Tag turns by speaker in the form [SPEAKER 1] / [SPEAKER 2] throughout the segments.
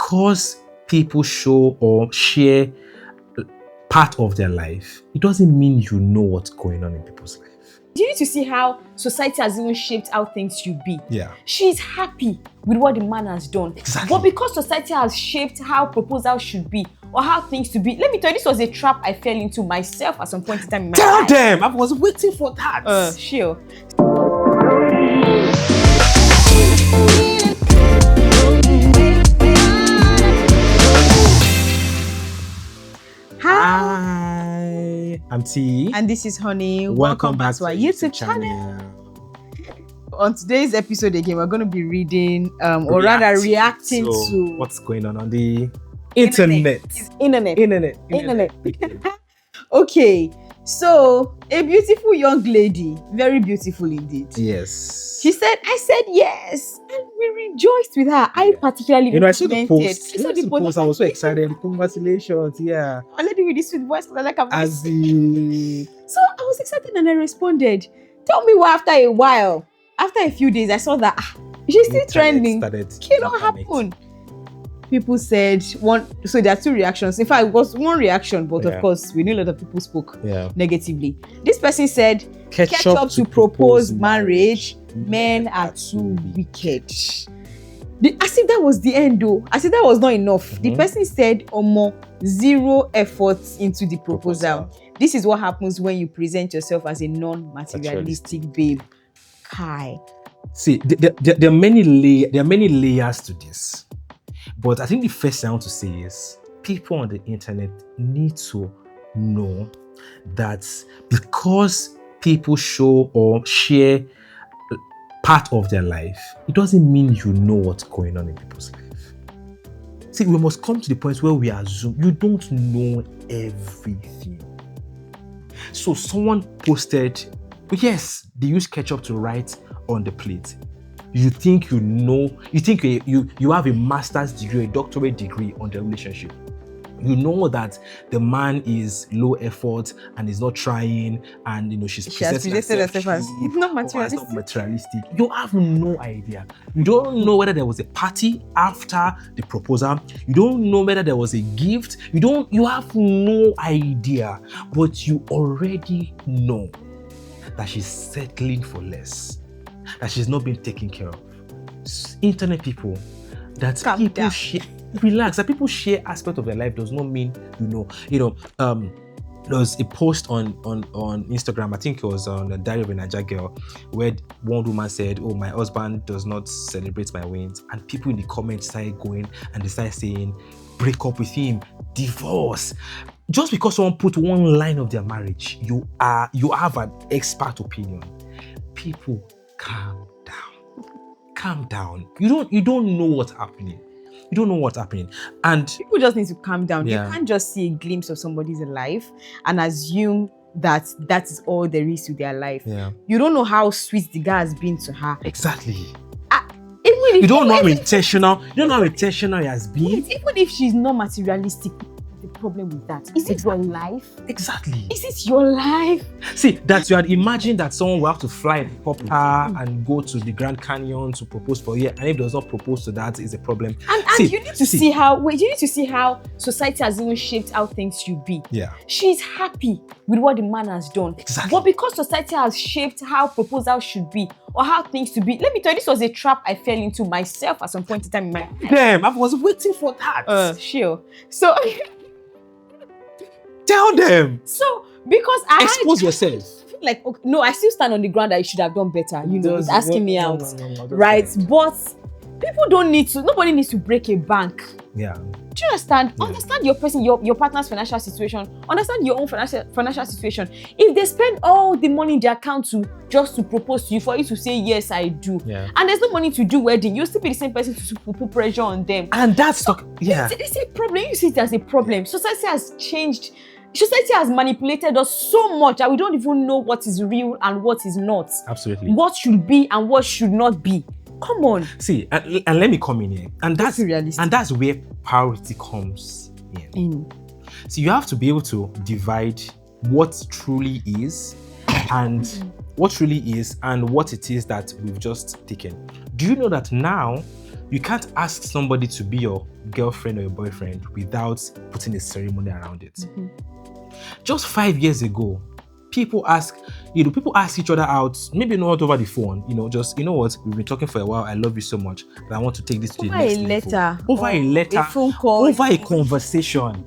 [SPEAKER 1] because people show or share part of their life, it doesn't mean you know what's going on in people's life.
[SPEAKER 2] Do you need to see how society has even shaped how things should be?
[SPEAKER 1] Yeah.
[SPEAKER 2] She's happy with what the man has done.
[SPEAKER 1] Exactly.
[SPEAKER 2] But because society has shaped how proposals should be or how things to be, let me tell you, this was a trap I fell into myself at some point in time in my life.
[SPEAKER 1] Tell them! I was waiting for that.
[SPEAKER 2] Sure.
[SPEAKER 1] Hi, I'm T.
[SPEAKER 2] And this is Honey.
[SPEAKER 1] Welcome back
[SPEAKER 2] to our YouTube channel. On today's episode again, we're going to be reading or rather reacting to
[SPEAKER 1] what's going on the internet.
[SPEAKER 2] Internet. Okay, so a beautiful young lady, very beautiful indeed.
[SPEAKER 1] Yes.
[SPEAKER 2] She said, I said yes, and we rejoiced with her. I particularly
[SPEAKER 1] I saw the post.
[SPEAKER 2] I saw the post.
[SPEAKER 1] I was so excited. Congratulations, yeah.
[SPEAKER 2] A lady with this sweet voice, like a
[SPEAKER 1] As the...
[SPEAKER 2] So I was excited and I responded. Tell me why after a while, after a few days, I saw that she's still trending. What happened? People said one, so there are two reactions. In fact, it was one reaction, but of course, we know a lot of people spoke negatively. This person said, Ketchup to propose marriage, men are too wicked. As if that was the end though. As if that was not enough. The person said, zero effort into the proposal. This is what happens when you present yourself as a non-materialistic babe. Kai.
[SPEAKER 1] See, there are many layers to this. But I think the first thing I want to say is people on the internet need to know that because people show or share part of their life, it doesn't mean you know what's going on in people's life. See, we must come to the point where we assume you don't know everything. So someone posted, yes, they use ketchup to write on the plate. You think you know, you think you have a master's degree, a doctorate degree on the relationship. You know that the man is low effort and is not trying, and she has presented herself as not materialistic. You have no idea. You don't know whether there was a party after the proposal. You don't know whether there was a gift. You have no idea, but you already know that she's settling for less, that she's not being taken care of. Internet people, that
[SPEAKER 2] calm
[SPEAKER 1] people
[SPEAKER 2] down.
[SPEAKER 1] share, relax, that people share aspect of their life does not mean there was a post on Instagram, I think it was on the Diary of a Niger Girl, where one woman said, oh, my husband does not celebrate my wins, and people in the comments started going and they started saying, break up with him, divorce. Just because someone put one line of their marriage, you have an expert opinion. People, calm down. You don't know what's happening. You don't know what's happening. And
[SPEAKER 2] people just need to calm down.
[SPEAKER 1] Yeah.
[SPEAKER 2] You can't just see a glimpse of somebody's life and assume that is all there is to their life.
[SPEAKER 1] Yeah.
[SPEAKER 2] You don't know how sweet the guy has been to her.
[SPEAKER 1] Exactly.
[SPEAKER 2] You
[SPEAKER 1] don't know how intentional he has been.
[SPEAKER 2] Wait, even if she's not materialistic, the problem with that. Is it your life?
[SPEAKER 1] Exactly.
[SPEAKER 2] Is it your life?
[SPEAKER 1] See, that you had imagined that someone will have to fly in a pop car and go to the Grand Canyon to propose for you, and if does not propose to that, is a problem.
[SPEAKER 2] And you need to see how society has even shaped how things should be.
[SPEAKER 1] Yeah.
[SPEAKER 2] She's happy with what the man has done.
[SPEAKER 1] Exactly.
[SPEAKER 2] But because society has shaped how proposals should be or how things to be, let me tell you, this was a trap I fell into myself at some point in time in my life.
[SPEAKER 1] Damn, I was waiting for that.
[SPEAKER 2] Sure. So
[SPEAKER 1] tell them.
[SPEAKER 2] So because
[SPEAKER 1] expose yourself.
[SPEAKER 2] I feel like no, I still stand on the ground that you should have done better. It's asking me out,
[SPEAKER 1] no,
[SPEAKER 2] right? But nobody needs to break a bank.
[SPEAKER 1] Yeah.
[SPEAKER 2] Do you understand? Yeah. Understand your person, your partner's financial situation. Understand your own financial situation. If they spend all the money in their account just to propose to you, for you to say yes, I do, and there's no money to do wedding, you'll still be the same person to put pressure on them.
[SPEAKER 1] And that's
[SPEAKER 2] it's a problem. You see it as a problem. Society has changed. Society has manipulated us so much that we don't even know what is real and what is not.
[SPEAKER 1] Absolutely.
[SPEAKER 2] What should be and what should not be. Come on.
[SPEAKER 1] See, and let me come in here. And that's where priority comes in. So you have to be able to divide what truly is and what it is that we've just taken. Do you know that now you can't ask somebody to be your girlfriend or your boyfriend without putting a ceremony around it.
[SPEAKER 2] Mm-hmm.
[SPEAKER 1] Just 5 years ago, people ask each other out, maybe not over the phone, just, what, we've been talking for a while, I love you so much, but I want to take this to the next level. Over a letter,
[SPEAKER 2] a phone call,
[SPEAKER 1] over a conversation.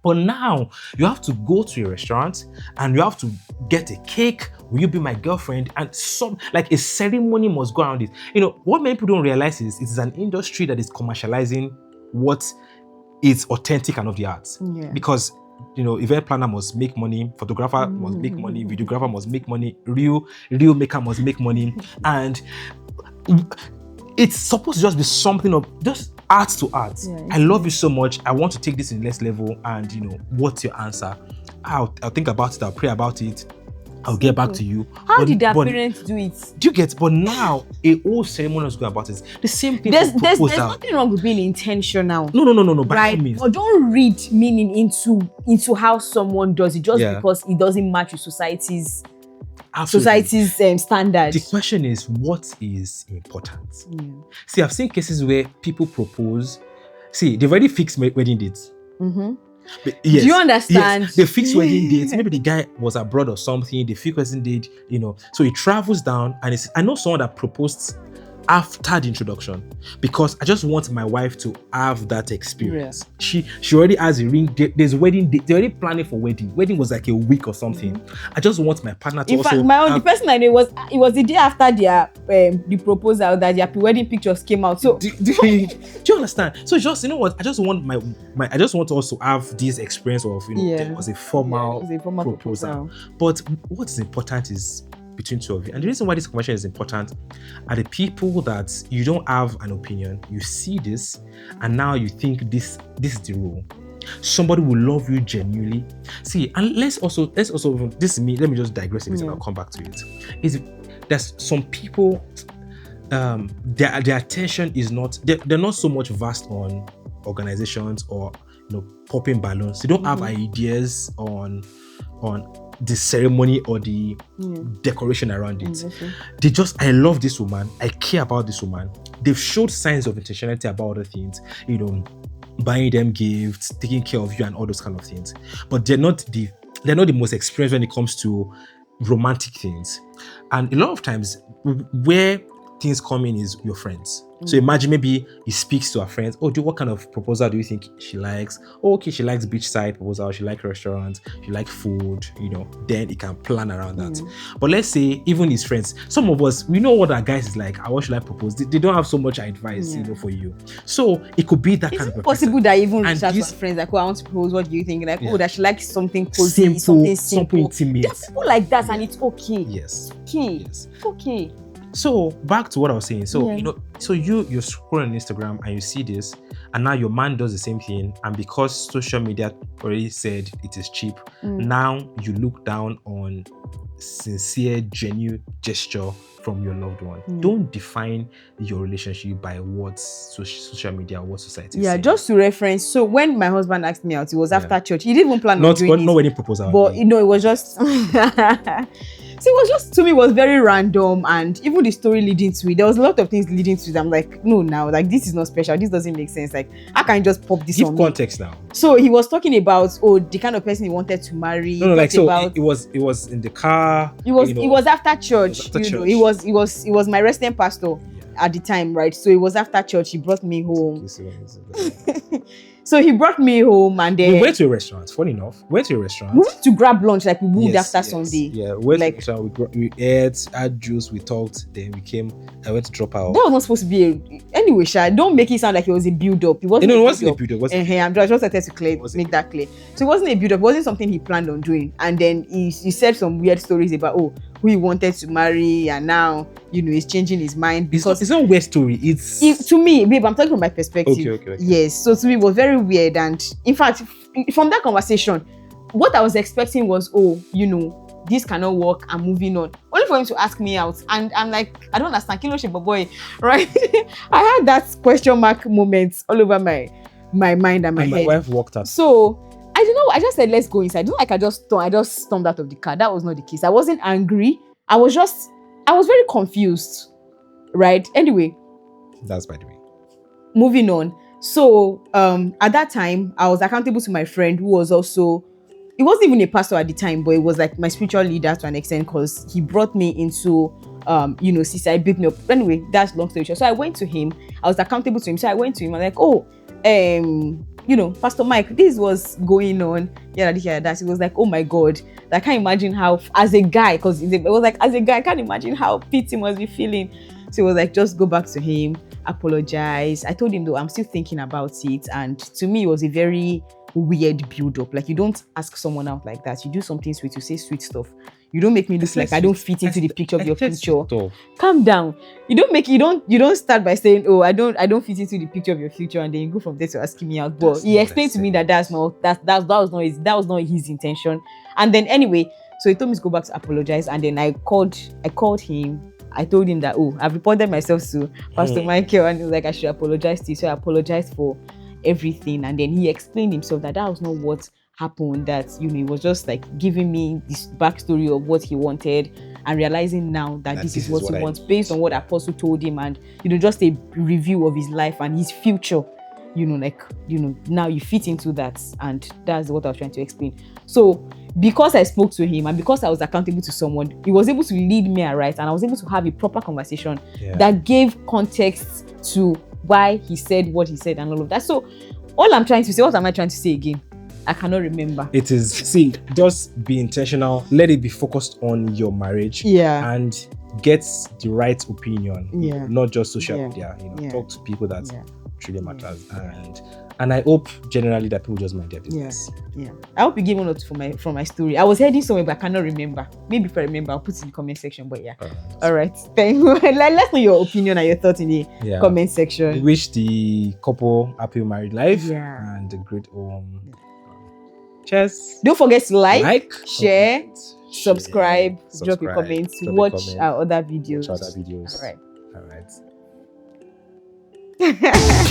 [SPEAKER 1] But now you have to go to a restaurant and you have to get a cake. Will you be my girlfriend? And a ceremony must go around it. What many people don't realize is it is an industry that is commercializing what is authentic and of the arts.
[SPEAKER 2] Yeah.
[SPEAKER 1] Because event planner must make money, photographer must make money, videographer must make money, real maker must make money, and it's supposed to just be something of just art to art. Yeah, I love you so much. I want to take this in the next level. And what's your answer? I'll think about it. I'll pray about it. I'll get back to you.
[SPEAKER 2] How did their parents do it?
[SPEAKER 1] Do you get? But now a whole ceremony is going about it. The same thing.
[SPEAKER 2] There's nothing wrong with being intentional.
[SPEAKER 1] No.
[SPEAKER 2] Right? But don't read meaning into how someone does it just because it doesn't match with society's standards.
[SPEAKER 1] The question is, what is important? See, I've seen cases where people propose. See, they've already fixed wedding dates.
[SPEAKER 2] Mm-hmm.
[SPEAKER 1] Yes,
[SPEAKER 2] do you understand?
[SPEAKER 1] Yes, they fix wedding dates. Maybe the guy was abroad or something. They fix wedding date, So he travels down, and I know someone that proposed after the introduction because I just want my wife to have that experience. Yeah. She already has a ring. There's wedding date. They're already planning for wedding. Wedding was like a week or something. Mm-hmm. I just want my partner to.
[SPEAKER 2] In fact, the person I knew was the day after their the proposal that their wedding pictures came out. So
[SPEAKER 1] do you understand? So just I just want I just want to also have this experience of there was a formal proposal. But what's important is between two of you. And the reason why this conversation is important are the people that you don't have an opinion. You see this and now you think this is the rule. Somebody will love you genuinely. See, and let's also this is me. Let me just digress a bit and I'll come back to it. There's some people their attention is not they're not so much vast on organizations or popping balloons. They don't have ideas on the ceremony or the decoration around it. Mm-hmm. I love this woman. I care about this woman. They've showed signs of intentionality about other things, buying them gifts, taking care of you and all those kind of things. But they're not the most experienced when it comes to romantic things. And a lot of times where things come in is your friends. So imagine maybe he speaks to her friends. Oh, what kind of proposal do you think she likes? Oh, okay, she likes beachside proposal. She likes restaurants. She likes food. Then he can plan around that. But let's say even his friends, some of us, we know what our guys is like. What should I propose? They don't have so much advice, for you. So it could be that kind of.
[SPEAKER 2] It's possible that even reach out to friends like, I want to propose. What do you think? Like, that she likes something cozy, something simple,
[SPEAKER 1] intimate.
[SPEAKER 2] There are people like that, and it's okay.
[SPEAKER 1] Yes.
[SPEAKER 2] It's okay.
[SPEAKER 1] So back to what I was saying. So so you're scrolling on Instagram and you see this, and now your man does the same thing, and because social media already said it is cheap, now you look down on sincere, genuine gesture from your loved one. Don't define your relationship by what social media, what society is saying.
[SPEAKER 2] Just to reference. So when my husband asked me out, it was after church. He didn't even plan on doing it.
[SPEAKER 1] No wedding proposal.
[SPEAKER 2] But it was just. So it was just, to me, it was very random, and even the story leading to it, there was a lot of things leading to it. I'm like, no, now, like, this is not special. This doesn't make sense. Like, how can I just pop this on me?
[SPEAKER 1] Give context now.
[SPEAKER 2] So he was talking about, the kind of person he wanted to marry.
[SPEAKER 1] No, like, so it was in the car.
[SPEAKER 2] It was after church. It was my resident pastor at the time, right? So it was after church. He brought me home. So he brought me home, and then
[SPEAKER 1] we went to a restaurant. Funny enough, we went
[SPEAKER 2] to grab lunch like we would after Sunday.
[SPEAKER 1] Yeah, we went to a restaurant. We ate, had juice, we talked. Then we came. I went to drop out.
[SPEAKER 2] That was not supposed to be anyway. Don't make it sound like it was a build-up. It wasn't.
[SPEAKER 1] It wasn't a build-up.
[SPEAKER 2] I'm just wanted to make that clear. So it wasn't a build-up. It wasn't something he planned on doing. And then he said some weird stories about who he wanted to marry, and now he's changing his mind because
[SPEAKER 1] it's not a weird story. It's
[SPEAKER 2] to me, babe. I'm talking from my perspective.
[SPEAKER 1] Okay.
[SPEAKER 2] Yes. So to me, it was very weird, and in fact, from that conversation, what I was expecting was, this cannot work. I'm moving on. Only for him to ask me out, and I'm like, I don't understand. Kilo shape boy, right? I had that question mark moments all over my mind and my head.
[SPEAKER 1] My wife walked out.
[SPEAKER 2] So I don't know. I just said, let's go inside. Don't like I just stormed out of the car. That was not the case. I wasn't angry. I was very confused. Right? Anyway.
[SPEAKER 1] That's by the way.
[SPEAKER 2] moving on. So at that time, I was accountable to my friend who was also, it wasn't even a pastor at the time, but it was like my spiritual leader to an extent, because he brought me into CCI, built me up. Anyway, that's long story short. So I went to him. I was accountable to him. So I went to him. I'm like, oh, Pastor Mike, this was going on. Yeah, that. He was like, oh my God, I can't imagine how, as a guy, because it was like, as a guy, I can't imagine how pity must be feeling. So it was like, just go back to him, apologize. I told him, though, I'm still thinking about it. And to me, it was a very weird build up. Like, you don't ask someone out like that. You do something sweet, you say sweet stuff. You don't make me look like I don't fit into the picture of your future. Calm down. You don't start by saying, oh, I don't fit into the picture of your future, and then you go from there to asking me out. But he explained to me that that was not his intention. And then anyway, so he told me to go back to apologize. And then I called him. I told him that, oh, I've reported myself to Pastor Michael, and he was like, I should apologize to you. So I apologized for everything. And then he explained himself that was not what happened, that he was just like giving me this backstory of what he wanted, and realizing now that this is what he wants based on what Apostle told him, and just a review of his life and his future. Now you fit into that, and that's what I was trying to explain. So because I spoke to him and because I was accountable to someone, he was able to lead me aright, and I was able to have a proper conversation that gave context to why he said what he said and all of that. So what am I trying to say again? I cannot remember.
[SPEAKER 1] It is, just be intentional. Let it be focused on your marriage.
[SPEAKER 2] Yeah.
[SPEAKER 1] And get the right opinion.
[SPEAKER 2] Yeah.
[SPEAKER 1] Not just social media. Talk to people that truly matters. And I hope generally that people just mind their business.
[SPEAKER 2] Yeah. I hope you give one or two from my story. I was heading somewhere, but I cannot remember. Maybe if I remember, I'll put it in the comment section. But yeah. All right. Thank you. Let's know your opinion and your thoughts in the comment section.
[SPEAKER 1] We wish the couple happy married life.
[SPEAKER 2] Yeah.
[SPEAKER 1] And a great home. Cheers.
[SPEAKER 2] Don't forget to like, share, subscribe, drop your comments, watch our other videos.
[SPEAKER 1] All right.